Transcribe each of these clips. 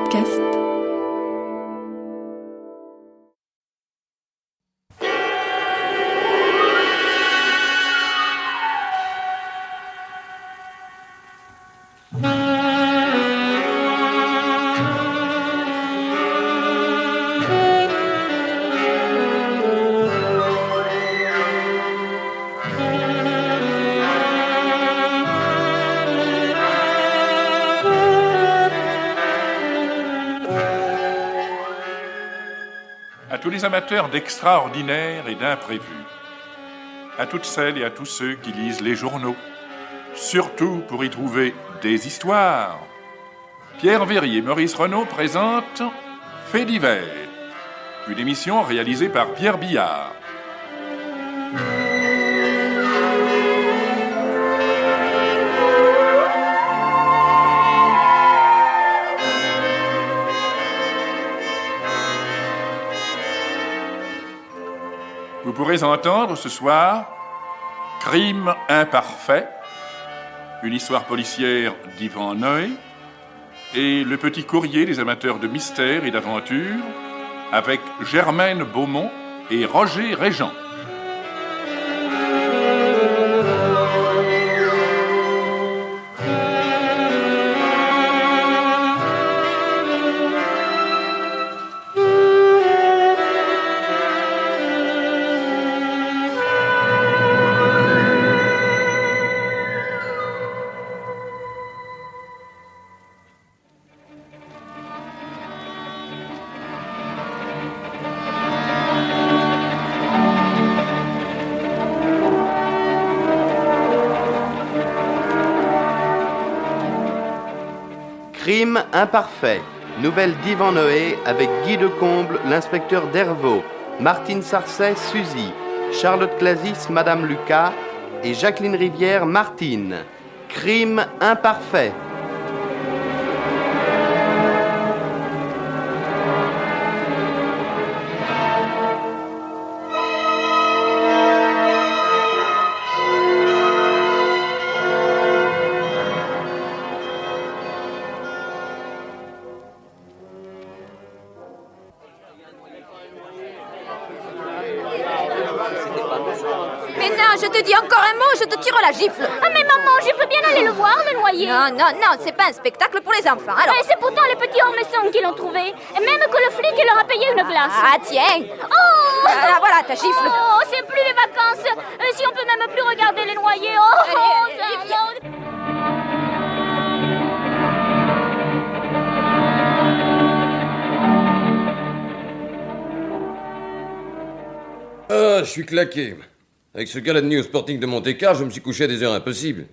podcast. À tous les amateurs d'extraordinaire et d'imprévu, à toutes celles et à tous ceux qui lisent les journaux, surtout pour y trouver des histoires, Pierre Véry et Maurice Renaud présentent Faits divers, une émission réalisée par Pierre Billard. Vous pourrez entendre ce soir Crime imparfait, une histoire policière d'Yvan Noé, et Le petit courrier des amateurs de mystère et d'aventure avec Germaine Beaumont et Roger Régent. Crime imparfait. Nouvelle d'Yvan Noé avec Guy Decomble, l'inspecteur Dervaux, Martine Sarcey, Suzy, Charlotte Clasis, Madame Lucas et Jacqueline Rivière, Martine. Crime imparfait. Mais non, je te dis encore un mot, je te tire la gifle. Ah mais maman, je peux bien aller le voir, le noyer. Non, c'est pas un spectacle pour les enfants, alors... Mais c'est pourtant les petits Ormesson qui l'ont trouvé. Et même que le flic, il leur a payé une glace. Ah, tiens. Oh Voilà, ta gifle. Oh, c'est plus les vacances. Si on peut même plus regarder les noyers. Ah, je suis claqué. Avec ce gars-là de nuit au Sporting de Monte-Carlo, je me suis couché à des heures impossibles.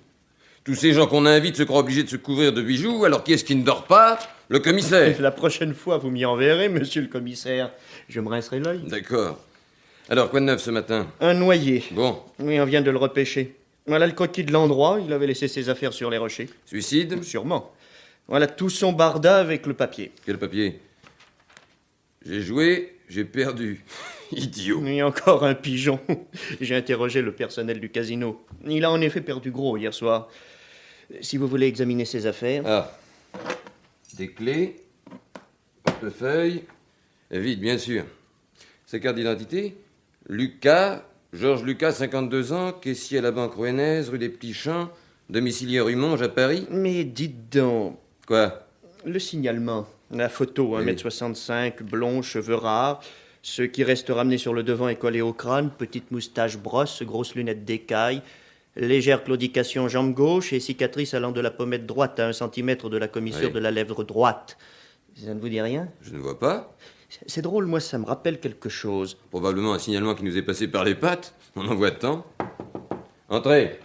Tous ces gens qu'on invite se croient obligés de se couvrir de bijoux, alors qui est-ce qui ne dort pas? Le commissaire. La prochaine fois, vous m'y enverrez, monsieur le commissaire. Je me rincerai l'œil. D'accord. Alors, quoi de neuf ce matin? Un noyé. Bon. Oui, on vient de le repêcher. Voilà le croquis de l'endroit, il avait laissé ses affaires sur les rochers. Suicide? Sûrement. Voilà tout son barda avec le papier. Quel papier? J'ai joué, j'ai perdu. Idiot. Et encore un pigeon. J'ai interrogé le personnel du casino. Il a en effet perdu gros hier soir. Si vous voulez examiner ses affaires... Ah. Des clés, portefeuille, vide, bien sûr. Sa carte d'identité? Lucas, Georges Lucas, 52 ans, caissier à la Banque Rouennaise, rue des Petits Champs, domicilié rue Monge à Paris. Mais dites donc... Quoi? Le signalement, la photo, 1m65, blond, cheveux rares... Ce qui reste ramené sur le devant est collé au crâne, petite moustache brosse, grosses lunettes d'écaille, légère claudication jambe gauche et cicatrice allant de la pommette droite à 1 centimètre de la commissure de la lèvre droite. Ça ne vous dit rien? Je ne vois pas. C'est drôle, moi ça me rappelle quelque chose. Probablement un signalement qui nous est passé par les pattes. On en voit tant. Entrez.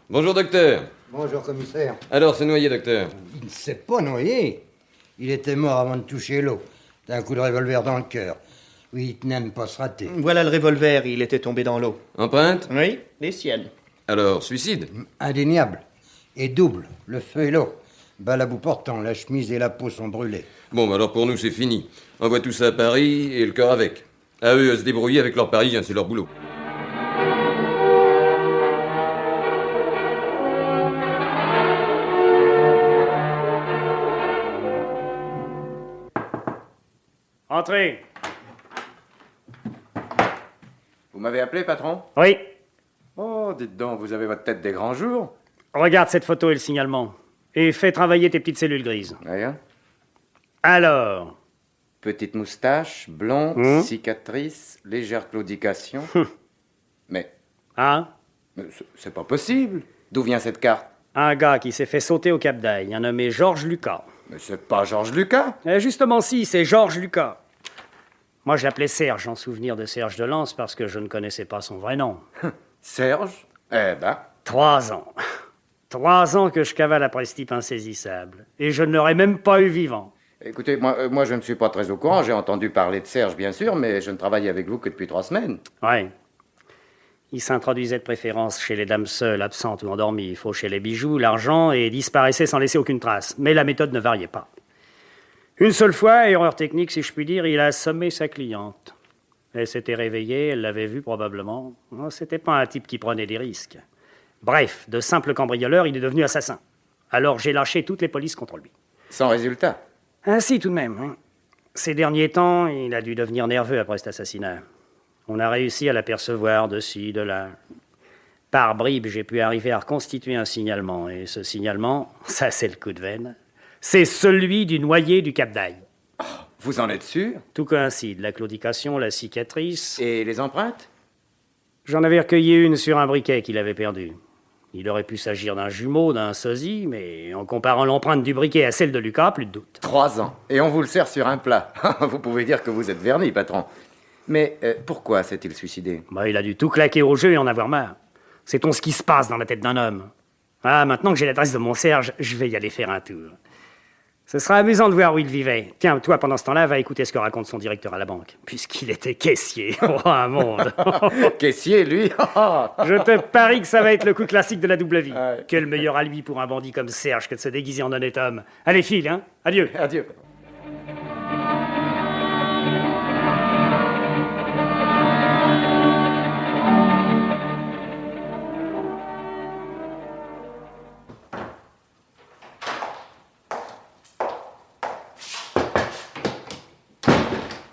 Bonjour, docteur. Bonjour, commissaire. Alors, c'est noyé, docteur. Il ne s'est pas noyé. Il était mort avant de toucher l'eau. D'un coup de revolver dans le cœur. Oui, il tenait à ne pas se rater. Voilà le revolver, il était tombé dans l'eau. Empreinte? Oui, les siennes. Alors, suicide? Indéniable. Et double, le feu et l'eau. Balle à bout portant, la chemise et la peau sont brûlées. Bon, bah alors pour nous, c'est fini. On envoie tout ça à Paris et le corps avec. À eux à se débrouiller avec leurs parisiens, c'est leur boulot. Entrez. Vous m'avez appelé, patron? Oui. Oh, dites donc, vous avez votre tête des grands jours. Regarde cette photo et le signalement. Et fais travailler tes petites cellules grises. Rien. Alors, Petite moustache, blond, cicatrice, légère claudication. Mais hein? c'est pas possible. D'où vient cette carte? Un gars qui s'est fait sauter au Cap d'Aille, un nommé Georges Lucas. Mais c'est pas Georges Lucas. Justement, si, c'est Georges Lucas. Moi, je l'appelais Serge, en souvenir de Serge de Lens, parce que je ne connaissais pas son vrai nom. Serge? Eh ben. 3 ans. 3 ans que je cavale après ce type insaisissable. Et je ne l'aurais même pas eu vivant. Écoutez, moi je ne suis pas très au courant. J'ai entendu parler de Serge, bien sûr, mais je ne travaille avec vous que depuis 3 semaines. Ouais. Il s'introduisait de préférence chez les dames seules, absentes ou endormies, fauchait les bijoux, l'argent et disparaissait sans laisser aucune trace. Mais la méthode ne variait pas. Une seule fois, erreur technique si je puis dire, il a assommé sa cliente. Elle s'était réveillée, elle l'avait vu probablement. Oh, c'était pas un type qui prenait des risques. Bref, de simple cambrioleur, il est devenu assassin. Alors j'ai lâché toutes les polices contre lui. Sans résultat. Ah si, tout de même. Hein. Ces derniers temps, il a dû devenir nerveux après cet assassinat. On a réussi à l'apercevoir de ci, de là. Par bribes, j'ai pu arriver à reconstituer un signalement. Et ce signalement, ça c'est le coup de veine, c'est celui du noyé du Cap d'Aille. Oh, vous en êtes sûr? Tout coïncide, la claudication, la cicatrice... Et les empreintes? J'en avais recueilli une sur un briquet qu'il avait perdu. Il aurait pu s'agir d'un jumeau, d'un sosie, mais en comparant l'empreinte du briquet à celle de Lucas, plus de doute. 3 ans. Et on vous le sert sur un plat. Vous pouvez dire que vous êtes verni, patron. Mais pourquoi s'est-il suicidé? Il a dû tout claquer au jeu et en avoir marre. Sait-on ce qui se passe dans la tête d'un homme? Ah, maintenant que j'ai l'adresse de mon Serge, je vais y aller faire un tour. Ce sera amusant de voir où il vivait. Tiens, toi, pendant ce temps-là, va écouter ce que raconte son directeur à la banque. Puisqu'il était caissier. Oh, un monde. Caissier, lui? Je te parie que ça va être le coup classique de la double vie. Ouais. Quel meilleur alibi pour un bandit comme Serge que de se déguiser en honnête homme. Allez, file, hein. Adieu. Adieu.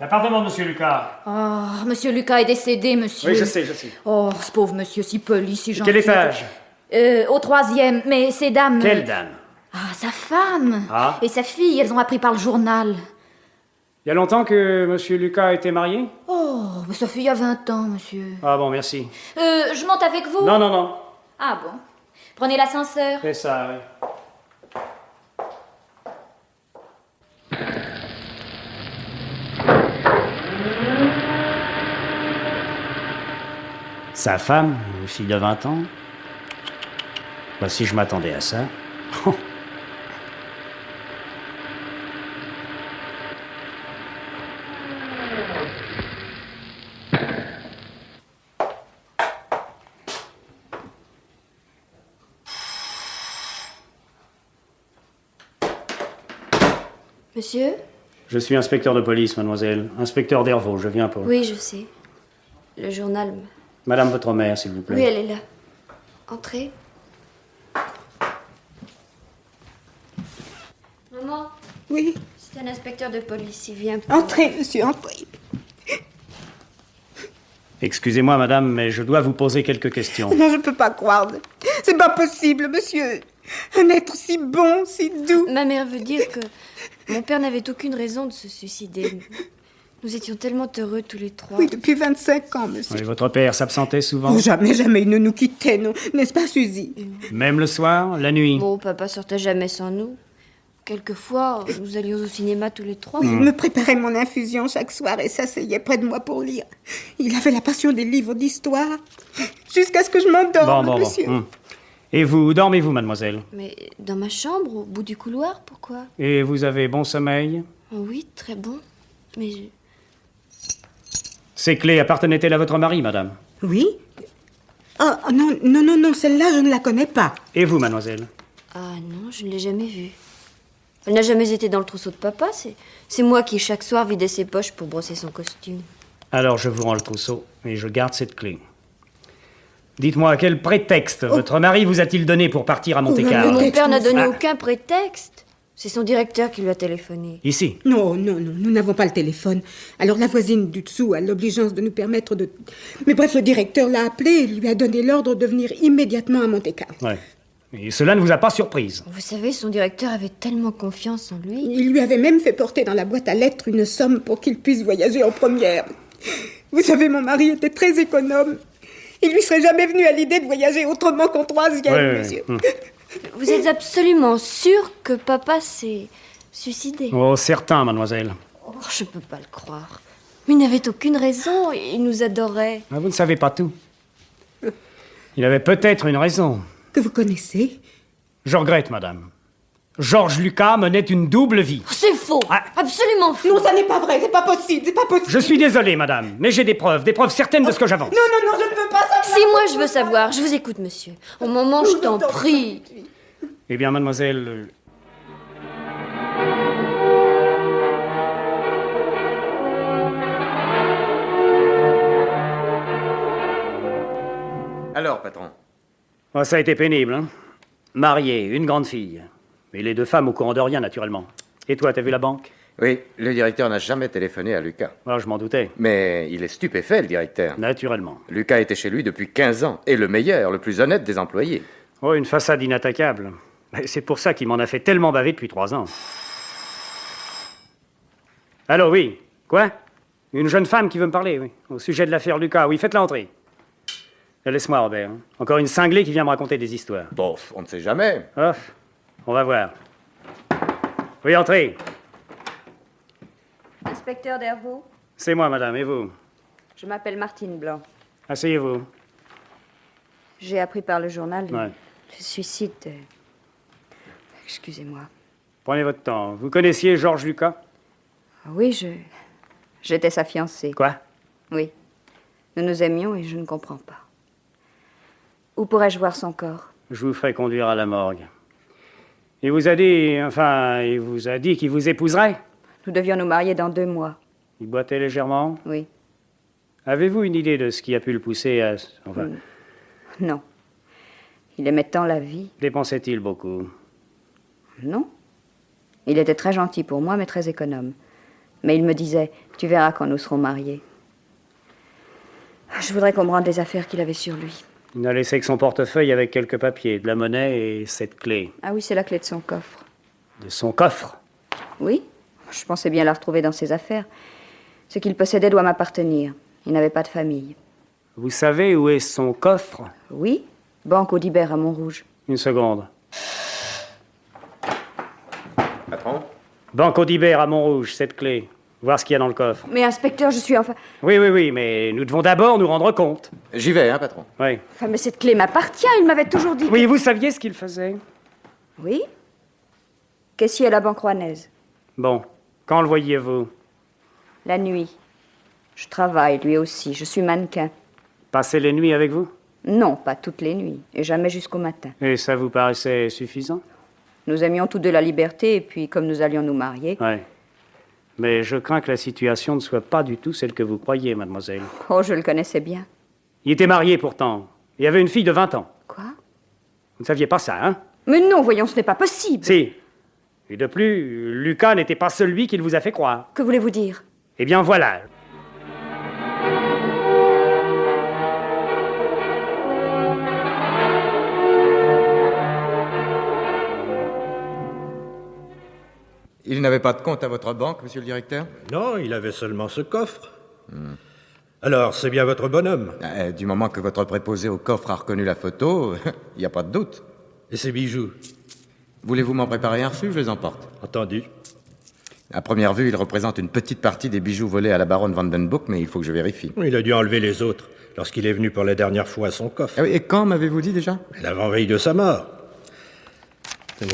L'appartement, monsieur Lucas. Oh, monsieur Lucas est décédé, monsieur. Oui, je sais. Oh, ce pauvre monsieur, si poli, si gentil. Quel étage? Au 3e, mais ces dames... Quelle dame? Ah, sa femme. Ah. Et sa fille, elles ont appris par le journal. Il y a longtemps que monsieur Lucas a été marié? Oh, mais ça fait il y a 20 ans, monsieur. Ah bon, merci. Je monte avec vous? Non. Ah bon. Prenez l'ascenseur. C'est ça, oui. Sa femme, une fille de 20 ans. Si je m'attendais à ça. Monsieur? Je suis inspecteur de police, mademoiselle. Inspecteur Dervaux, je viens pour... Oui, je sais. Le journal... Madame votre mère, s'il vous plaît. Oui, elle est là. Entrez. Maman? Oui. C'est un inspecteur de police, il vient... Entrez, monsieur, entrez. Excusez-moi, madame, mais je dois vous poser quelques questions. Non, je ne peux pas croire. C'est pas possible, monsieur. Un être si bon, si doux. Ma mère veut dire que mon père n'avait aucune raison de se suicider. Nous étions tellement heureux tous les 3. Oui, depuis 25 ans, monsieur. Et votre père s'absentait souvent? Oh, jamais il ne nous quittait, non. N'est-ce pas, Suzy? Même le soir, la nuit? Bon, papa sortait jamais sans nous. Quelquefois, nous allions au cinéma tous les 3. Oui, il me préparait mon infusion chaque soir et s'asseyait près de moi pour lire. Il avait la passion des livres d'histoire. Jusqu'à ce que je m'endorme, monsieur. Et vous, dormez-vous, mademoiselle? Mais dans ma chambre, au bout du couloir, pourquoi? Et vous avez bon sommeil? Oh oui, très bon. Mais je... Ces clés appartenaient-elles à votre mari, madame? Oui. Oh, non, celle-là, je ne la connais pas. Et vous, mademoiselle? Ah non, je ne l'ai jamais vue. Elle n'a jamais été dans le trousseau de papa. C'est moi qui, chaque soir, vidais ses poches pour brosser son costume. Alors, je vous rends le trousseau et je garde cette clé. Dites-moi, quel prétexte votre mari vous a-t-il donné pour partir à Monte-Carlo? Mais mon père n'a donné aucun prétexte. C'est son directeur qui lui a téléphoné. Ici. Non, nous n'avons pas le téléphone. Alors la voisine du dessous a l'obligeance de nous permettre de... Mais bref, le directeur l'a appelé et lui a donné l'ordre de venir immédiatement à Monte-Carlo. Ouais. Et cela ne vous a pas surprise? Vous savez, son directeur avait tellement confiance en lui. Il lui avait même fait porter dans la boîte à lettres une somme pour qu'il puisse voyager en première. Vous savez, mon mari était très économe. Il lui serait jamais venu à l'idée de voyager autrement qu'en troisième, monsieur. Vous êtes absolument sûr que papa s'est suicidé? Oh, certain, mademoiselle. Oh, je peux pas le croire. Mais il n'avait aucune raison, il nous adorait. Ah, vous ne savez pas tout. Il avait peut-être une raison. Que vous connaissez? Je regrette, madame. Georges Lucas menait une double vie. Oh, c'est faux. Absolument faux. Non, ça n'est pas vrai, c'est pas possible. Je suis désolé, madame, mais j'ai des preuves certaines de ce que j'avance. Non, je ne veux pas savoir. Si, moi, je veux savoir. Je vous écoute, monsieur. Au moment, je t'en prie. Eh bien, mademoiselle... Alors, patron? Oh, ça a été pénible, hein. Marié, une grande fille. Mais les deux femmes au courant de rien, naturellement. Et toi, t'as vu la banque? Oui, le directeur n'a jamais téléphoné à Lucas. Oh, je m'en doutais. Mais il est stupéfait, le directeur. Naturellement. Lucas était chez lui depuis 15 ans, et le meilleur, le plus honnête des employés. Oh, une façade inattaquable. C'est pour ça qu'il m'en a fait tellement baver depuis 3 ans. Allô, oui. Quoi? Une jeune femme qui veut me parler, oui. Au sujet de l'affaire Lucas. Oui, faites l'entrée. Laisse-moi, Robert. Encore une cinglée qui vient me raconter des histoires. Bon, on ne sait jamais. Oh, on va voir. Oui, entrez. Inspecteur Dervaux, C'est moi, madame. Et vous? je m'appelle Martine Blanc. Asseyez-vous. J'ai appris par le journal Ouais. le suicide de... Excusez-moi. Prenez votre temps. Vous connaissiez Georges Lucas? Oui, j'étais sa fiancée. Quoi? Oui. Nous nous aimions et je ne comprends pas. Où pourrais-je voir son corps? Je vous ferai conduire à la morgue. Il vous a dit... Enfin, il vous a dit qu'il vous épouserait? Nous devions nous marier dans 2 mois. Il boitait légèrement? Oui. Avez-vous une idée de ce qui a pu le pousser à... Enfin, Non. Il aimait tant la vie. dépensait-il beaucoup? Non. Il était très gentil pour moi, mais très économe. Mais il me disait, tu verras quand nous serons mariés. Je voudrais qu'on me rende les affaires qu'il avait sur lui. Il n'a laissé que son portefeuille avec quelques papiers, de la monnaie et cette clé. Ah oui, c'est la clé de son coffre. De son coffre? Oui, je pensais bien la retrouver dans ses affaires. Ce qu'il possédait doit m'appartenir. Il n'avait pas de famille. Vous savez où est son coffre? Oui, banque Audibert à Montrouge. Une seconde. Patron? Banque Audibert à Montrouge, cette clé. Voir ce qu'il y a dans le coffre. Mais inspecteur, je suis enfin... Oui, mais nous devons d'abord nous rendre compte. J'y vais, hein, patron? Oui. Enfin, mais cette clé m'appartient, il m'avait toujours dit... Oui, vous saviez ce qu'il faisait? Oui. Caissier à la banque rouennaise. Bon, quand le voyiez-vous? La nuit. Je travaille, lui aussi. Je suis mannequin. Passer les nuits avec vous? Non, pas toutes les nuits. Et jamais jusqu'au matin. Et ça vous paraissait suffisant? Nous aimions tous deux la liberté, et puis, comme nous allions nous marier... Oui. Mais je crains que la situation ne soit pas du tout celle que vous croyez, mademoiselle. Oh, je le connaissais bien. Il était marié pourtant. Il avait une fille de 20 ans. Quoi? Vous ne saviez pas ça, hein? Mais non, voyons, ce n'est pas possible. Si. Et de plus, Lucas n'était pas celui qu'il vous a fait croire. Que voulez-vous dire? Eh bien voilà. Il n'avait pas de compte à votre banque, monsieur le directeur? Non, il avait seulement ce coffre. Alors, c'est bien votre bonhomme. Du moment que votre préposé au coffre a reconnu la photo, il n'y a pas de doute. Et ses bijoux? Voulez-vous m'en préparer un reçu? Je les emporte. Entendu. À première vue, il représente une petite partie des bijoux volés à la baronne Vandenbroek, mais il faut que je vérifie. Il a dû enlever les autres lorsqu'il est venu pour la dernière fois à son coffre. Ah oui, et quand m'avez-vous dit déjà? L'avant-veille de sa mort. Tenez,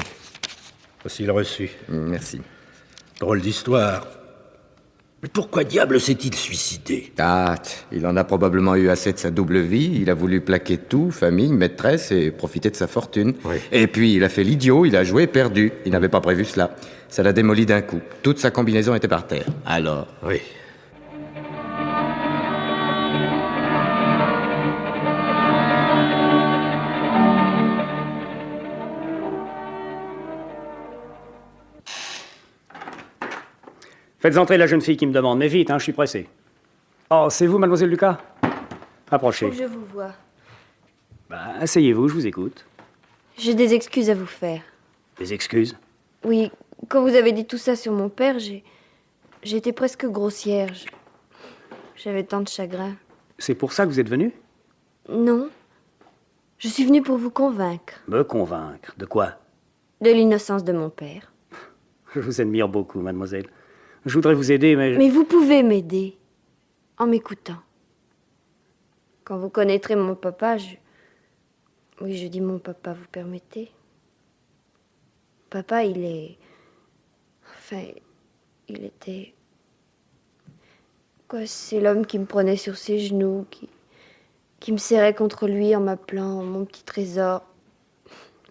voici le reçu. Merci. Drôle d'histoire. Mais pourquoi diable s'est-il suicidé? Il en a probablement eu assez de sa double vie. Il a voulu plaquer tout, famille, maîtresse, et profiter de sa fortune. Oui. Et puis, il a fait l'idiot, il a joué perdu. Il n'avait pas prévu cela. Ça l'a démoli d'un coup. Toute sa combinaison était par terre. Alors? Oui. Faites entrer la jeune fille qui me demande, mais vite, hein, je suis pressé. Oh, c'est vous, mademoiselle Lucas? Approchez. Faut que je vous vois. Bah, asseyez-vous, je vous écoute. J'ai des excuses à vous faire. Des excuses? Oui, quand vous avez dit tout ça sur mon père, j'ai été presque grossière. J'avais tant de chagrin. C'est pour ça que vous êtes venu? Non. Je suis venue pour vous convaincre. Me convaincre? De quoi? De l'innocence de mon père. Je vous admire beaucoup, mademoiselle. Je voudrais vous aider, mais... Mais vous pouvez m'aider. En m'écoutant. Quand vous connaîtrez mon papa, Oui, je dis mon papa, vous permettez? Papa, il est... Enfin, il était... Quoi, c'est l'homme qui me prenait sur ses genoux, qui me serrait contre lui en m'appelant mon petit trésor.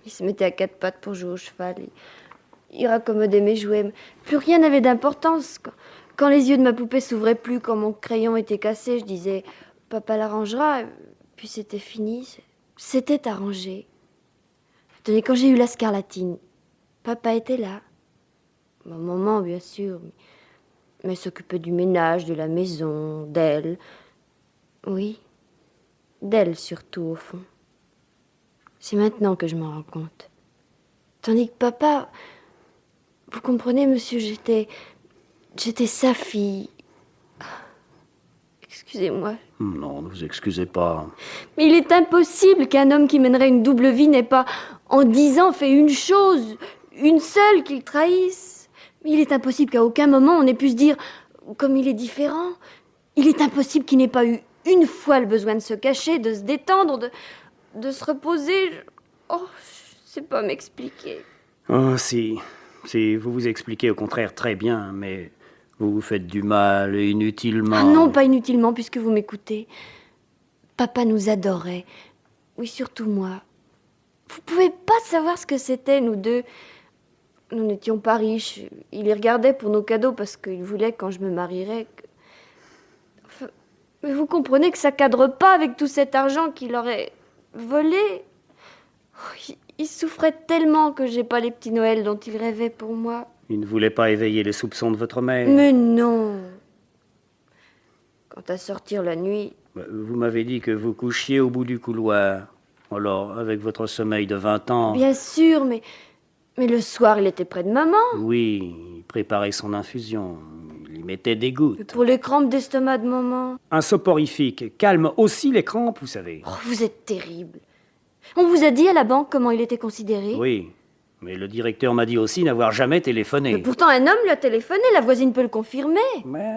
Il se mettait à quatre pattes pour jouer au cheval. Il raccommodait mes jouets. Plus rien n'avait d'importance. Quand les yeux de ma poupée s'ouvraient plus, quand mon crayon était cassé, je disais « Papa l'arrangera », puis c'était fini. C'était arrangé. Tenez, quand j'ai eu la scarlatine, papa était là. Mon maman, bien sûr, mais s'occupait du ménage, de la maison, d'elle. Oui, d'elle surtout, au fond. C'est maintenant que je m'en rends compte. Tandis que papa... Vous comprenez, monsieur, j'étais sa fille. Excusez-moi. Non, ne vous excusez pas. Mais il est impossible qu'un homme qui mènerait une double vie n'ait pas, en 10 ans, fait une chose, une seule, qu'il trahisse. Mais il est impossible qu'à aucun moment on ait pu se dire, comme il est différent. Il est impossible qu'il n'ait pas eu une fois le besoin de se cacher, de se détendre, de se reposer. Oh, je sais pas m'expliquer. Oh, si, vous vous expliquez au contraire très bien, mais vous vous faites du mal inutilement. Ah non, pas inutilement, puisque vous m'écoutez. Papa nous adorait. Oui, surtout moi. Vous pouvez pas savoir ce que c'était, nous deux. Nous n'étions pas riches. Il y regardait pour nos cadeaux parce qu'il voulait, quand je me marierais... Enfin, mais vous comprenez que ça cadre pas avec tout cet argent qu'il aurait volé. Oh, il souffrait tellement que j'ai pas les petits Noëls dont il rêvait pour moi. Il ne voulait pas éveiller les soupçons de votre mère. Mais non. Quant à sortir la nuit... Vous m'avez dit que vous couchiez au bout du couloir. Alors, avec votre sommeil de 20 ans... Bien sûr, mais le soir, il était près de maman. Oui, il préparait son infusion. Il y mettait des gouttes. Pour les crampes d'estomac de maman. Un soporifique calme aussi les crampes, vous savez. Oh, vous êtes terrible. On vous a dit à la banque comment il était considéré? Oui, mais le directeur m'a dit aussi n'avoir jamais téléphoné. Mais pourtant, un homme lui a téléphoné, la voisine peut le confirmer. Mais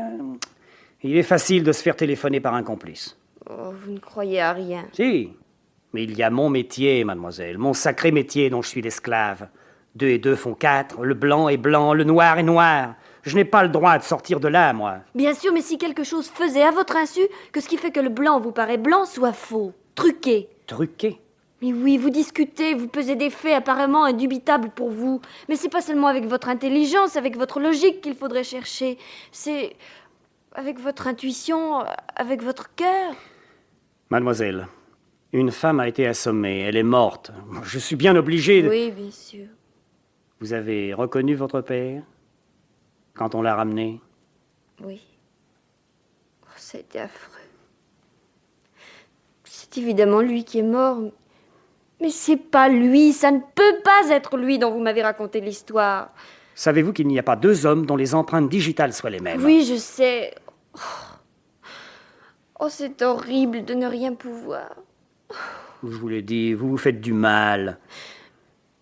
il est facile de se faire téléphoner par un complice. Oh, vous ne croyez à rien. Si, mais il y a mon métier, mademoiselle, mon sacré métier dont je suis l'esclave. 2 et 2 font 4, le blanc est blanc, le noir est noir. Je n'ai pas le droit de sortir de là, moi. Bien sûr, mais si quelque chose faisait à votre insu que ce qui fait que le blanc vous paraît blanc soit faux, truqué. Truqué? Mais oui, vous discutez, vous pesez des faits apparemment indubitables pour vous. Mais c'est pas seulement avec votre intelligence, avec votre logique qu'il faudrait chercher. C'est avec votre intuition, avec votre cœur. Mademoiselle, une femme a été assommée, elle est morte. Je suis bien obligé de... Oui, bien sûr. Vous avez reconnu votre père quand on l'a ramené? Oui. Oh, ça a été affreux. C'est évidemment lui qui est mort. Mais c'est pas lui, ça ne peut pas être lui dont vous m'avez raconté l'histoire. Savez-vous qu'il n'y a pas 2 hommes dont les empreintes digitales soient les mêmes? Oui, je sais. Oh, c'est horrible de ne rien pouvoir. Je vous l'ai dit, vous vous faites du mal.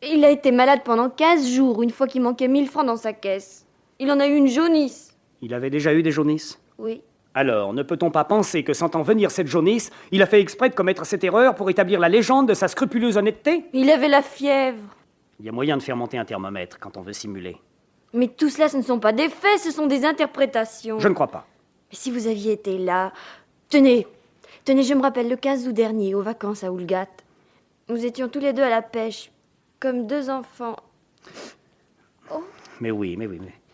Il a été malade pendant 15 jours, une fois qu'il manquait 1000 francs dans sa caisse. Il en a eu une jaunisse. Il avait déjà eu des jaunisses? Oui. Alors, ne peut-on pas penser que, sentant venir cette jaunisse, il a fait exprès de commettre cette erreur pour établir la légende de sa scrupuleuse honnêteté? Il avait la fièvre. Il y a moyen de faire monter un thermomètre quand on veut simuler. Mais tout cela, ce ne sont pas des faits, ce sont des interprétations. Je ne crois pas. Mais si vous aviez été là... Tenez, je me rappelle le 15 août dernier, aux vacances à Oulgat. Nous étions tous les deux à la pêche, comme 2 enfants. Oh. Mais oui.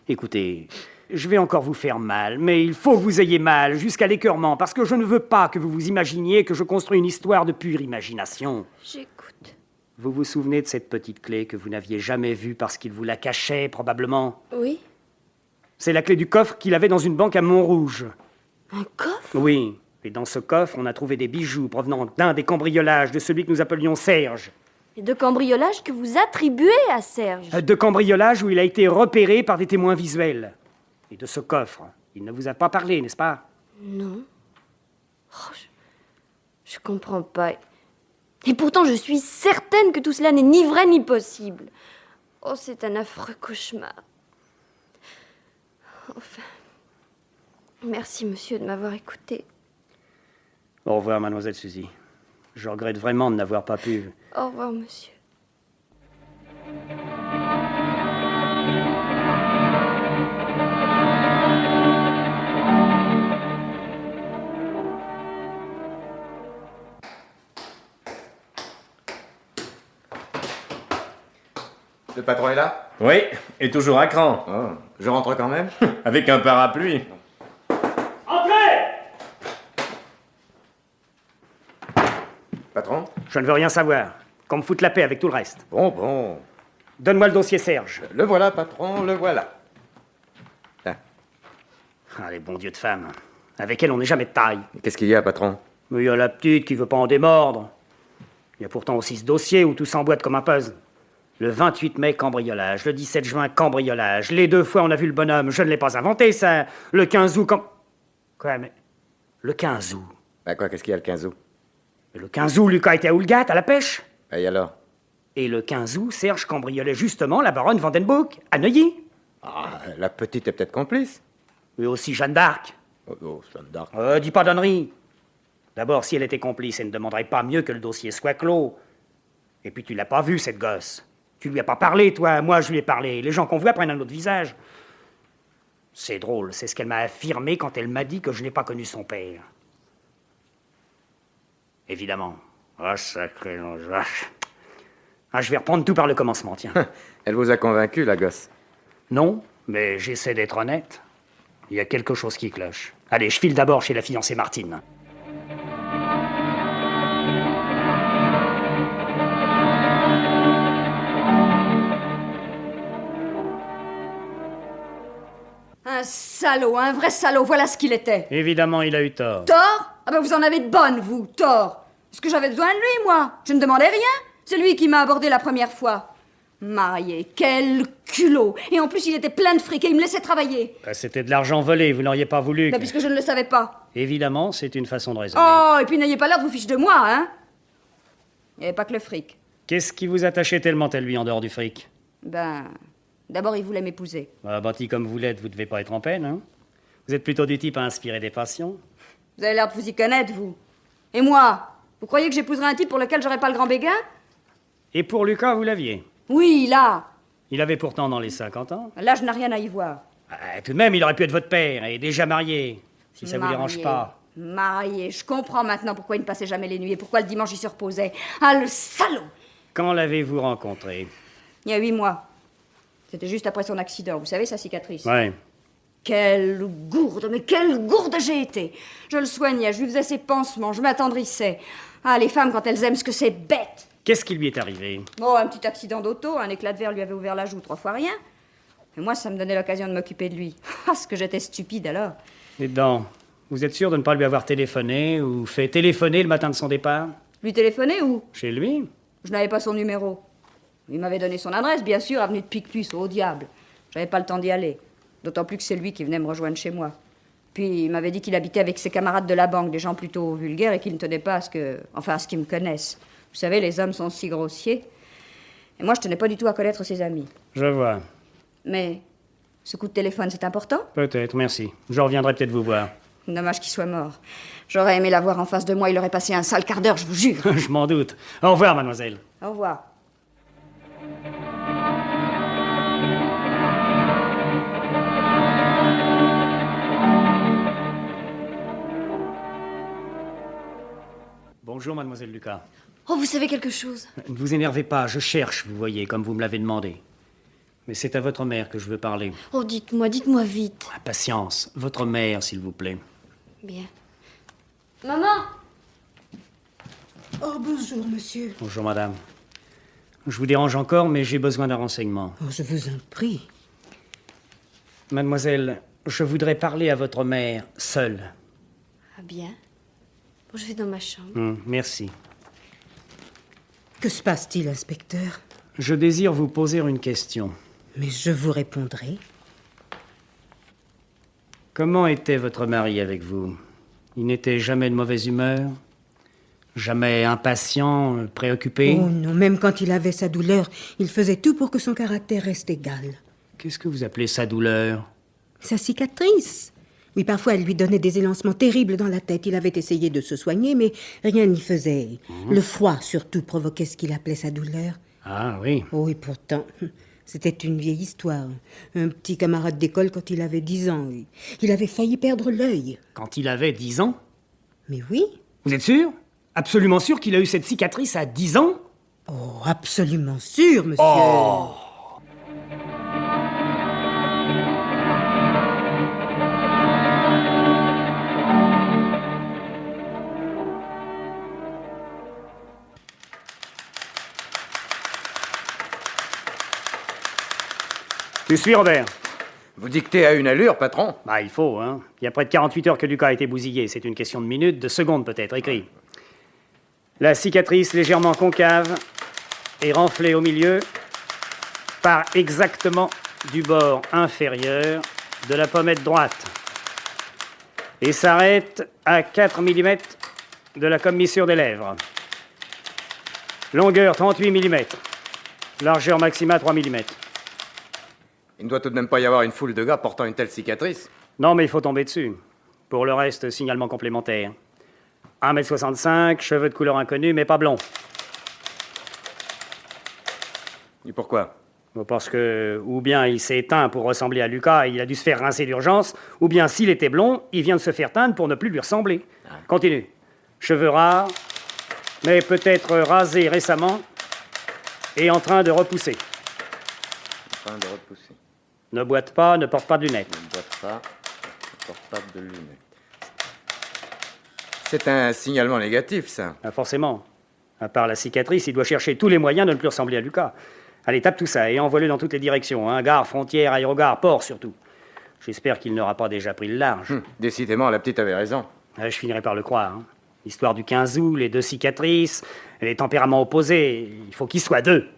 Écoutez, je vais encore vous faire mal, mais il faut que vous ayez mal, jusqu'à l'écœurement, parce que je ne veux pas que vous vous imaginiez que je construis une histoire de pure imagination. J'écoute. Vous vous souvenez de cette petite clé que vous n'aviez jamais vue parce qu'il vous la cachait, probablement? Oui. C'est la clé du coffre qu'il avait dans une banque à Montrouge. Un coffre? Oui. Et dans ce coffre, on a trouvé des bijoux provenant d'un des cambriolages de celui que nous appelions Serge. Et de cambriolage que vous attribuez à Serge. De cambriolage où il a été repéré par des témoins visuels. Et de ce coffre, il ne vous a pas parlé, n'est-ce pas? Non. Oh, je comprends pas. Et pourtant, je suis certaine que tout cela n'est ni vrai ni possible. Oh, c'est un affreux cauchemar. Enfin, merci, monsieur, de m'avoir écouté. Au revoir, mademoiselle Suzy. Je regrette vraiment de n'avoir pas pu... Au revoir, monsieur. Le patron est là? Oui, et toujours à cran. Oh, je rentre quand même? Avec un parapluie. Entrez! Patron? Je ne veux rien savoir. Qu'on me foute la paix avec tout le reste. Bon. Donne-moi le dossier Serge. Le voilà, patron, le voilà. Ah, les bons dieux de femmes. Avec elle, on n'est jamais de taille. Qu'est-ce qu'il y a, patron? Mais il y a la petite qui veut pas en démordre. Il y a pourtant aussi ce dossier où tout s'emboîte comme un puzzle. Le 28 mai, cambriolage. Le 17 juin, cambriolage. Les 2 fois, on a vu le bonhomme. Je ne l'ai pas inventé, ça. Le 15 août, Quoi, mais... Le 15 août. Bah quoi, qu'est-ce qu'il y a le 15 août? Mais le 15 août, Lucas était à Oulgat, à la pêche. Et alors? Et le 15 août, Serge cambriolait justement la baronne Vandenbroek, à Neuilly. Ah, la petite est peut-être complice. Et aussi Jeanne d'Arc. Oh, Jeanne d'Arc. Dis pas d'onnerie. D'abord, si elle était complice, elle ne demanderait pas mieux que le dossier soit clos. Et puis tu l'as pas vue, cette gosse. Tu lui as pas parlé, toi. Moi, je lui ai parlé. Les gens qu'on voit prennent un autre visage. C'est drôle, c'est ce qu'elle m'a affirmé quand elle m'a dit que je n'ai pas connu son père. Évidemment. Ah, sacré vache. Ah, je vais reprendre tout par le commencement, tiens. Elle vous a convaincu, la gosse? Non, mais j'essaie d'être honnête. Il y a quelque chose qui cloche. Allez, je file d'abord chez la fiancée Martine. Un salaud, un vrai salaud, voilà ce qu'il était. Évidemment, il a eu tort. Tort? Ah ben vous en avez de bonnes, vous, tort. Est-ce que j'avais besoin de lui, moi? Je ne demandais rien. C'est lui qui m'a abordé la première fois. Marié, quel culot. Et en plus, il était plein de fric et il me laissait travailler. Bah, c'était de l'argent volé, vous n'auriez pas voulu. Bah, puisque je ne le savais pas. Évidemment, c'est une façon de raisonner. Oh, et puis n'ayez pas l'air de vous ficher de moi, hein. Il n'y avait pas que le fric. Qu'est-ce qui vous attachait tellement à lui en dehors du fric? Ben, d'abord, il voulait m'épouser. Bah, bâti comme vous l'êtes, vous devez pas être en peine, hein? Vous êtes plutôt du type à inspirer des passions. Vous avez l'air de vous y connaître, vous. Et moi? Vous croyez que j'épouserai un type pour lequel j'aurais pas le grand béguin? Et pour Lucas, vous l'aviez? Oui, là. Il avait pourtant dans les 50 ans. Là, je n'ai rien à y voir. Tout de même, il aurait pu être votre père et déjà marié, si ça vous dérange pas. Marié, je comprends maintenant pourquoi il ne passait jamais les nuits et pourquoi le dimanche il se reposait. Ah, le salaud! Quand l'avez-vous rencontré? Il y a 8 mois. C'était juste après son accident, vous savez, sa cicatrice. Ouais. Quelle gourde, mais quelle gourde j'ai été! Je le soignais, je lui faisais ses pansements, je m'attendrissais. Ah, les femmes, quand elles aiment ce que c'est bête! Qu'est-ce qui lui est arrivé? Oh, un petit accident d'auto, un éclat de verre lui avait ouvert la joue 3 fois rien. Et moi, ça me donnait l'occasion de m'occuper de lui. Ah, ce que j'étais stupide alors! Dites donc, vous êtes sûr de ne pas lui avoir téléphoné ou fait téléphoner le matin de son départ? Lui téléphoner où? Chez lui? Je n'avais pas son numéro. Il m'avait donné son adresse, bien sûr, avenue de Picpus, au diable. J'avais pas le temps d'y aller. D'autant plus que c'est lui qui venait me rejoindre chez moi. Puis il m'avait dit qu'il habitait avec ses camarades de la banque, des gens plutôt vulgaires et qui ne tenaient pas à ce que... Enfin, à ce qu'ils me connaissent. Vous savez, les hommes sont si grossiers. Et moi, je tenais pas du tout à connaître ses amis. Je vois. Mais ce coup de téléphone, c'est important? Peut-être, merci. Je reviendrai peut-être vous voir. Dommage qu'il soit mort. J'aurais aimé l'avoir en face de moi, il aurait passé un sale quart d'heure, je vous jure. Je m'en doute. Au revoir, mademoiselle. Au revoir. Bonjour, mademoiselle Lucas. Oh, vous savez quelque chose? Ne vous énervez pas, je cherche, vous voyez, comme vous me l'avez demandé. Mais c'est à votre mère que je veux parler. Oh, dites-moi vite. Patience, votre mère, s'il vous plaît. Bien. Maman! Oh, bonjour, monsieur. Bonjour, madame. Je vous dérange encore, mais j'ai besoin d'un renseignement. Oh, je vous en prie. Mademoiselle, je voudrais parler à votre mère, seule. Ah bien. Bon, je vais dans ma chambre. Merci. Que se passe-t-il, inspecteur? Je désire vous poser une question. Mais je vous répondrai. Comment était votre mari avec vous? Il n'était jamais de mauvaise humeur? Jamais impatient, préoccupé? Oh non, même quand il avait sa douleur, il faisait tout pour que son caractère reste égal. Qu'est-ce que vous appelez sa douleur? Sa cicatrice. Oui, parfois elle lui donnait des élancements terribles dans la tête. Il avait essayé de se soigner, mais rien n'y faisait. Le froid, surtout, provoquait ce qu'il appelait sa douleur. Ah oui. Oh, et pourtant, c'était une vieille histoire. Un petit camarade d'école quand il avait 10 ans. Il avait failli perdre l'œil. Quand il avait 10 ans? Mais oui. Vous êtes sûr? Absolument sûr qu'il a eu cette cicatrice à 10 ans? Oh, absolument sûr, monsieur. Oh! Tu suis, Robert? Vous dictez à une allure, patron? Bah, il faut, hein. Il y a près de 48 heures que Lucas a été bousillé. C'est une question de minutes, de secondes peut-être. Écrit. La cicatrice légèrement concave et renflée au milieu part exactement du bord inférieur de la pommette droite et s'arrête à 4 mm de la commissure des lèvres. Longueur 38 mm. Largeur maximale 3 mm. Il ne doit tout de même pas y avoir une foule de gars portant une telle cicatrice. Non, mais il faut tomber dessus. Pour le reste, signalement complémentaire. 1m65, cheveux de couleur inconnue, mais pas blond. Et pourquoi? Parce que, ou bien il s'est teint pour ressembler à Lucas et il a dû se faire rincer d'urgence, ou bien s'il était blond, il vient de se faire teindre pour ne plus lui ressembler. Continue. Cheveux rares, mais peut-être rasés récemment et en train de repousser. En train de repousser. Ne boite pas, ne porte pas de lunettes. Ne boite pas, ne porte pas de lunettes. C'est un signalement négatif, ça. Ah, forcément. À part la cicatrice, il doit chercher tous les moyens de ne plus ressembler à Lucas. Allez, tape tout ça et envoie-le dans toutes les directions. Hein. Gare, frontière, aérogare, port surtout. J'espère qu'il n'aura pas déjà pris le large. Décidément, la petite avait raison. Je finirai par le croire. Hein. L'histoire du 15 août, les 2 cicatrices, les tempéraments opposés, il faut qu'ils soient 2.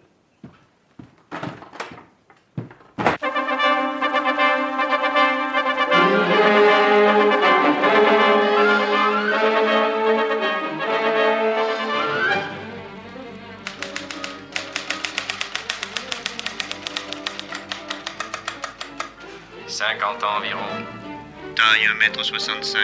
Taille 1m65.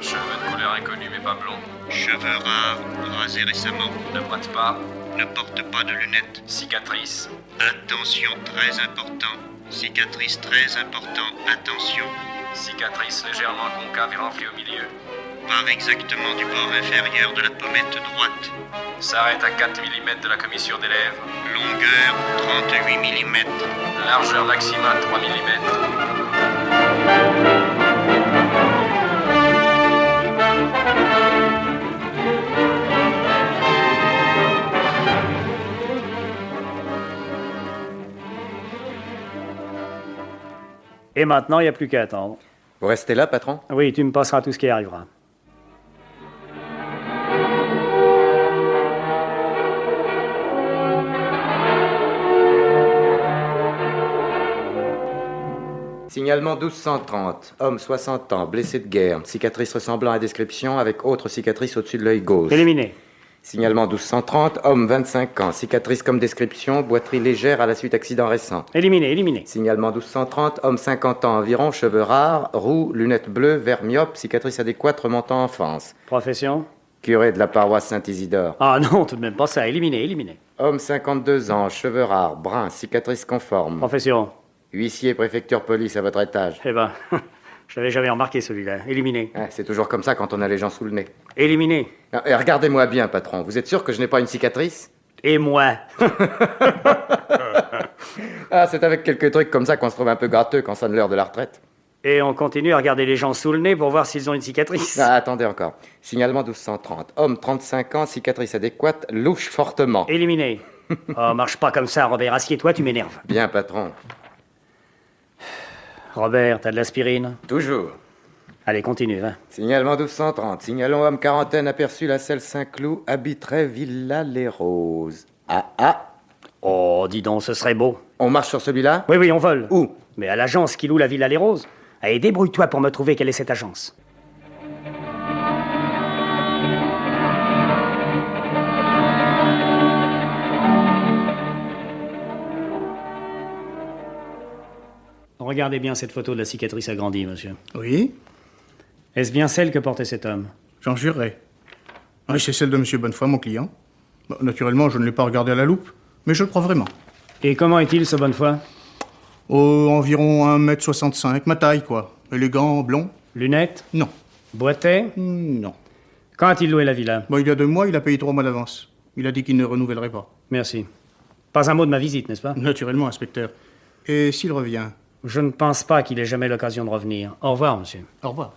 Cheveux de couleur inconnue mais pas blond. Cheveux rares, rasés récemment. Ne boite pas. Ne porte pas de lunettes. Cicatrice. Attention, très important. Cicatrice très important, attention. Cicatrice légèrement concave et renflée au milieu. Part exactement du bord inférieur de la pommette droite. S'arrête à 4 mm de la commissure des lèvres. Longueur 38 mm. Largeur maximale 3 mm. Et maintenant, il n'y a plus qu'à attendre. Vous restez là, patron? Oui, tu me passeras tout ce qui arrivera. Signalement 1230. Homme 60 ans, blessé de guerre. Cicatrice ressemblant à description avec autre cicatrice au-dessus de l'œil gauche. Éliminé. Signalement 1230. Homme 25 ans. Cicatrice comme description, boiterie légère à la suite accident récent. Éliminé, éliminé. Signalement 1230. Homme 50 ans environ, cheveux rares, roux, lunettes bleues, vert myope, cicatrice adéquate remontant enfance. Profession? Curé de la paroisse Saint-Isidore. Ah non, tout de même pas ça. Éliminé, éliminé. Homme 52 ans, cheveux rares, brun, cicatrice conforme. Profession? Huissier, préfecture, police à votre étage. Eh ben, je l'avais jamais remarqué celui-là. Éliminé. C'est toujours comme ça quand on a les gens sous le nez. Éliminé. Et regardez-moi bien, patron. Vous êtes sûr que je n'ai pas une cicatrice? Et moi? Ah, c'est avec quelques trucs comme ça qu'on se trouve un peu gratteux quand sonne l'heure de la retraite. Et on continue à regarder les gens sous le nez pour voir s'ils ont une cicatrice. Ah, attendez encore. Signalement 1230. Homme 35 ans, cicatrice adéquate, louche fortement. Éliminé. Oh, marche pas comme ça, Robert. Assieds-toi, tu m'énerves. Bien, patron. Robert, t'as de l'aspirine? Toujours. Allez, continue, va. Signalement 1230. Signalons homme quarantaine aperçu la selle Saint-Cloud, habiterait Villa Les Roses. Ah. Oh, dis donc, ce serait beau. On marche sur celui-là? Oui, on vole. Où? Mais à l'agence qui loue la Villa Les Roses. Allez, débrouille-toi pour me trouver quelle est cette agence. Regardez bien cette photo de la cicatrice agrandie, monsieur. Oui? Est-ce bien celle que portait cet homme? J'en jurerai. Oui, c'est celle de M. Bonnefoy, mon client. Bon, naturellement, je ne l'ai pas regardé à la loupe, mais je le crois vraiment. Et comment est-il, ce Bonnefoy? Environ 1m65, ma taille, quoi. Élégant, blond. Lunettes? Non. Boitet? Non. Quand a-t-il loué la villa? Bon, il y a 2 mois, il a payé 3 mois d'avance. Il a dit qu'il ne renouvellerait pas. Merci. Pas un mot de ma visite, n'est-ce pas? Naturellement, inspecteur. Et s'il revient? Je ne pense pas qu'il ait jamais l'occasion de revenir. Au revoir, monsieur. Au revoir.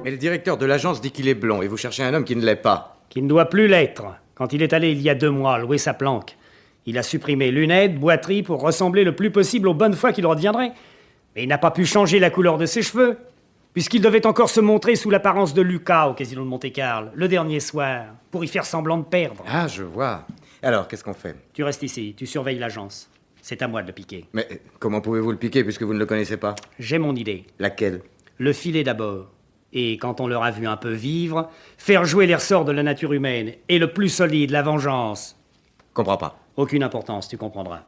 Mais le directeur de l'agence dit qu'il est blond et vous cherchez un homme qui ne l'est pas. Qui ne doit plus l'être. Quand il est allé il y a 2 mois louer sa planque, il a supprimé lunettes, boiterie pour ressembler le plus possible aux Bonnefoy qu'il redeviendrait. Mais il n'a pas pu changer la couleur de ses cheveux, puisqu'il devait encore se montrer sous l'apparence de Lucas au Casino de Monte-Carlo, le dernier soir, pour y faire semblant de perdre. Ah, je vois. Alors, qu'est-ce qu'on fait? Tu restes ici, tu surveilles l'agence. C'est à moi de le piquer. Mais comment pouvez-vous le piquer puisque vous ne le connaissez pas? J'ai mon idée. Laquelle? Le filer d'abord. Et quand on leur a vu un peu vivre, faire jouer les ressorts de la nature humaine. Et le plus solide, la vengeance. Comprends pas. Aucune importance, tu comprendras.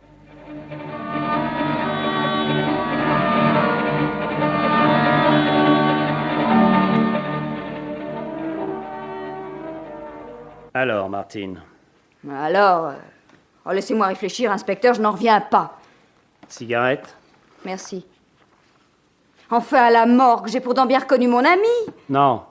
Alors, Martine. Alors, laissez-moi réfléchir, inspecteur, je n'en reviens pas. Cigarette? Merci. Enfin, à la morgue, j'ai pourtant bien reconnu mon ami. Non.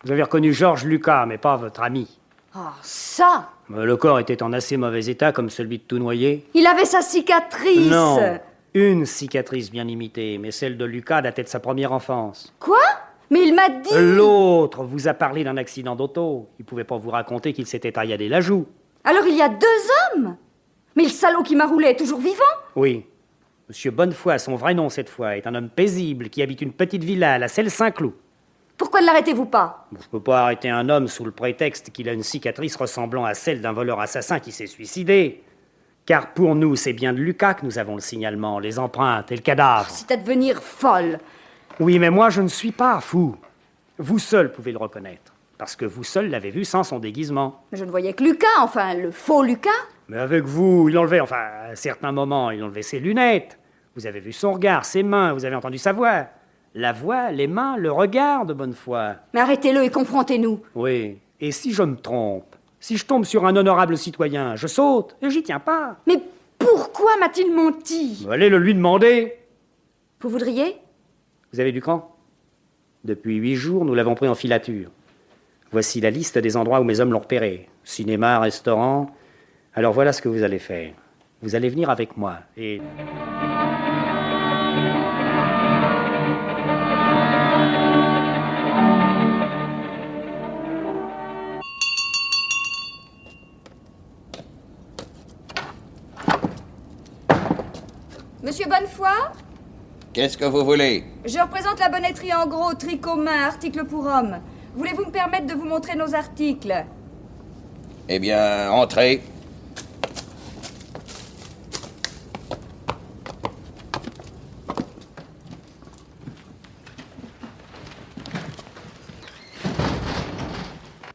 Vous avez reconnu Georges Lucas, mais pas votre ami. Oh, ça! Le corps était en assez mauvais état, comme celui de tout noyé. Il avait sa cicatrice. Non. Une cicatrice bien limitée, mais celle de Lucas datait de sa première enfance. Quoi? Mais il m'a dit... L'autre vous a parlé d'un accident d'auto. Il pouvait pas vous raconter qu'il s'était tailladé la joue. Alors il y a 2 hommes? Mais le salaud qui m'a roulé est toujours vivant? Oui. Monsieur Bonnefoy, son vrai nom cette fois, est un homme paisible qui habite une petite villa à la selle Saint-Cloud. Pourquoi ne l'arrêtez-vous pas? Je peux pas arrêter un homme sous le prétexte qu'il a une cicatrice ressemblant à celle d'un voleur assassin qui s'est suicidé. Car pour nous, c'est bien de Lucas que nous avons le signalement, les empreintes et le cadavre. C'est à devenir folle. Oui, mais moi, je ne suis pas fou. Vous seul pouvez le reconnaître. Parce que vous seul l'avez vu sans son déguisement. Mais je ne voyais que Lucas, enfin, le faux Lucas. Mais avec vous, il enlevait, enfin, à certains moments, il enlevait ses lunettes. Vous avez vu son regard, ses mains, vous avez entendu sa voix. La voix, les mains, le regard de Bonnefoy. Mais arrêtez-le et confrontez-nous. Oui, et si je me trompe, si je tombe sur un honorable citoyen, je saute et j'y tiens pas. Mais pourquoi m'a-t-il menti? Allez le lui demander. Vous voudriez? Vous avez du cran? Depuis 8 jours, nous l'avons pris en filature. Voici la liste des endroits où mes hommes l'ont repéré. Cinéma, restaurant. Alors voilà ce que vous allez faire. Vous allez venir avec moi et... Monsieur Bonnefoy? Qu'est-ce que vous voulez? Je représente la bonnetterie en gros, tricot main, articles pour hommes. Voulez-vous me permettre de vous montrer nos articles? Eh bien, entrez.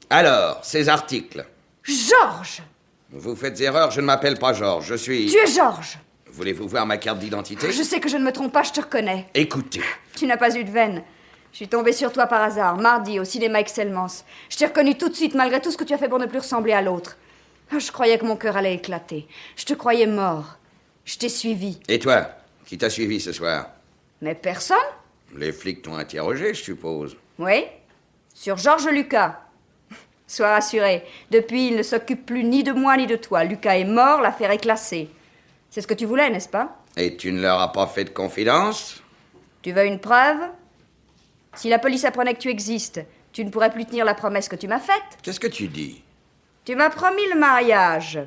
Alors, ces articles. Georges! Vous faites erreur, je ne m'appelle pas Georges, je suis... Tu es Georges! Voulez-vous voir ma carte d'identité? Je sais que je ne me trompe pas, je te reconnais. Écoutez. Tu n'as pas eu de veine. Je suis tombée sur toi par hasard, mardi, au cinéma Excellence. Je t'ai reconnu tout de suite, malgré tout ce que tu as fait pour ne plus ressembler à l'autre. Je croyais que mon cœur allait éclater. Je te croyais mort. Je t'ai suivi. Et toi? Qui t'a suivi ce soir? Mais personne? Les flics t'ont interrogé, je suppose. Oui. Sur Georges Lucas. Sois rassuré. Depuis, il ne s'occupe plus ni de moi ni de toi. Lucas est mort, l'affaire est classée. C'est ce que tu voulais, n'est-ce pas? Et tu ne leur as pas fait de confidence? Tu veux une preuve? Si la police apprenait que tu existes, tu ne pourrais plus tenir la promesse que tu m'as faite. Qu'est-ce que tu dis? Tu m'as promis le mariage.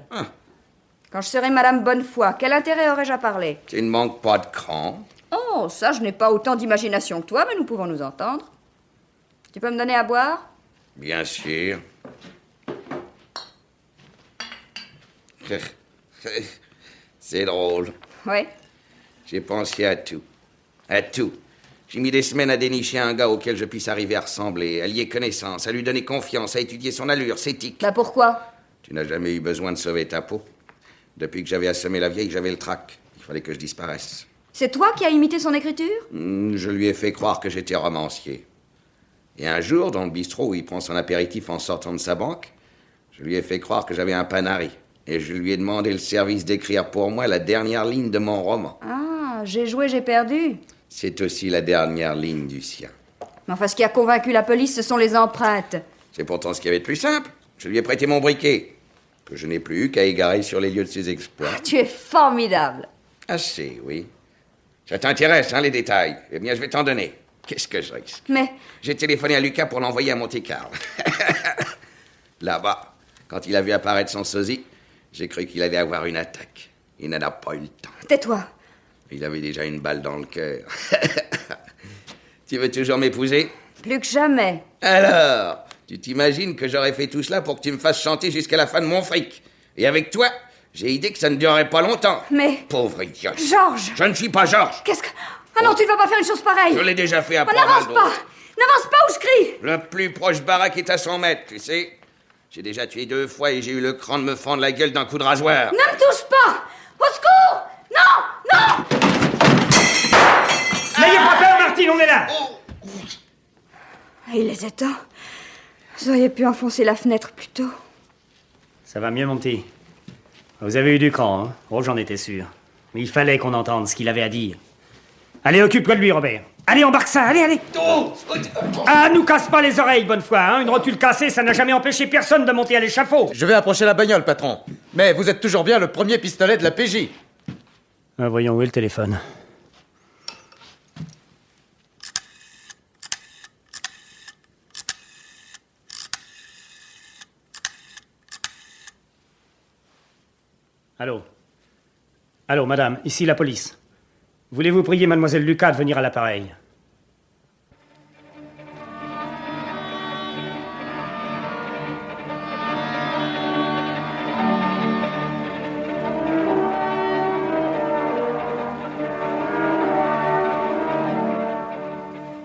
Quand je serai Madame Bonnefoy, quel intérêt aurais-je à parler? Tu ne manques pas de cran. Oh, ça, je n'ai pas autant d'imagination que toi, mais nous pouvons nous entendre. Tu peux me donner à boire? Bien sûr. C'est drôle. Oui. J'ai pensé à tout. À tout. J'ai mis des semaines à dénicher un gars auquel je puisse arriver à ressembler, à lier connaissance, à lui donner confiance, à étudier son allure, ses tics. Bah pourquoi? Tu n'as jamais eu besoin de sauver ta peau. Depuis que j'avais assommé la vieille, j'avais le trac. Il fallait que je disparaisse. C'est toi qui as imité son écriture? Je lui ai fait croire que j'étais romancier. Et un jour, dans le bistrot où il prend son apéritif en sortant de sa banque, je lui ai fait croire que j'avais un panari. Et je lui ai demandé le service d'écrire pour moi la dernière ligne de mon roman. Ah, j'ai joué, j'ai perdu. C'est aussi la dernière ligne du sien. Mais enfin, ce qui a convaincu la police, ce sont les empreintes. C'est pourtant ce qu'il y avait de plus simple. Je lui ai prêté mon briquet, que je n'ai plus eu qu'à égarer sur les lieux de ses exploits. Tu es formidable. Assez, oui. Ça t'intéresse, hein, les détails? Eh bien, je vais t'en donner. Qu'est-ce que je risque? Mais... J'ai téléphoné à Lucas pour l'envoyer à Monte-Carlo. Là-bas, quand il a vu apparaître son sosie, j'ai cru qu'il allait avoir une attaque. Il n'en a pas eu le temps. Tais-toi. Il avait déjà une balle dans le cœur. Tu veux toujours m'épouser? Plus que jamais. Alors, tu t'imagines que j'aurais fait tout cela pour que tu me fasses chanter jusqu'à la fin de mon fric. Et avec toi, j'ai idée que ça ne durerait pas longtemps. Mais... Pauvre idiote. Georges! Je ne suis pas Georges. Qu'est-ce que... Ah non, tu ne vas pas faire une chose pareille. Je l'ai déjà fait à pas mal d'autres. N'avance pas ou je crie. Le plus proche baraque est à 100 mètres, tu sais. J'ai déjà tué 2 fois et j'ai eu le cran de me fendre la gueule d'un coup de rasoir. Ne me touche pas! Au secours! Non! Non! N'ayez pas peur, Martine, on est là! Il était temps. Vous auriez pu enfoncer la fenêtre plus tôt. Ça va mieux, mon petit. Vous avez eu du cran, hein? Oh, j'en étais sûr. Mais il fallait qu'on entende ce qu'il avait à dire. Allez, occupe-toi de lui, Robert. Allez, embarque ça, allez, allez. Ah, nous casse pas les oreilles, bonne foi, hein. Une rotule cassée, ça n'a jamais empêché personne de monter à l'échafaud. Je vais approcher la bagnole, patron. Mais vous êtes toujours bien le premier pistolet de la PJ. Ah, voyons, où est le téléphone? Allô? Allô, madame, ici la police. Voulez-vous prier mademoiselle Lucas de venir à l'appareil?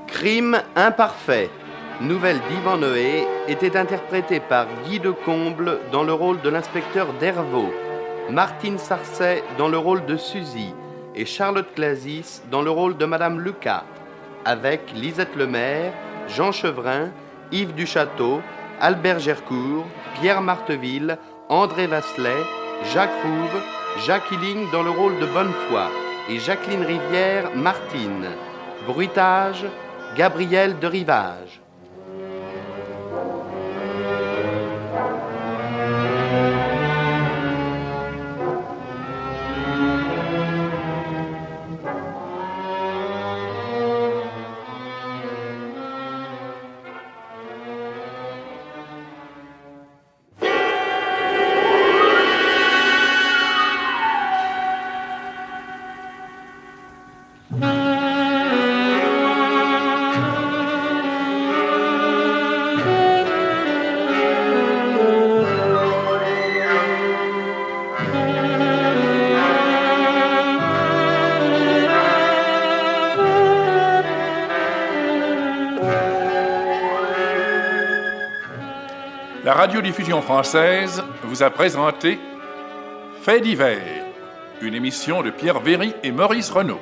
Crime imparfait. Nouvelle d'Yvan Noé était interprétée par Guy Decomble dans le rôle de l'inspecteur Dervaux, Martine Sarcey dans le rôle de Suzy et Charlotte Clasis dans le rôle de Madame Lucas, avec Lisette Lemaire, Jean Chevrin, Yves Duchâteau, Albert Gercourt, Pierre Marteville, André Vasselet, Jacques Rouve, Jacques Hilling dans le rôle de Bonnefoy et Jacqueline Rivière, Martine. Bruitage, Gabriel de Rivage. La radiodiffusion française vous a présenté Faits divers, une émission de Pierre Véry et Maurice Renaud.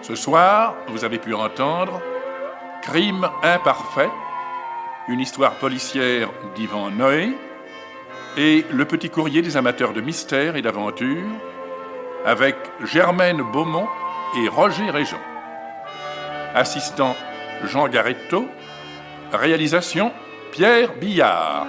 Ce soir, vous avez pu entendre Crime imparfait, une histoire policière d'Yvan Noé, et Le Petit Courrier des amateurs de mystère et d'aventure, avec Germaine Beaumont et Roger Régent. Assistant Jean Garetto, réalisation Pierre Billard.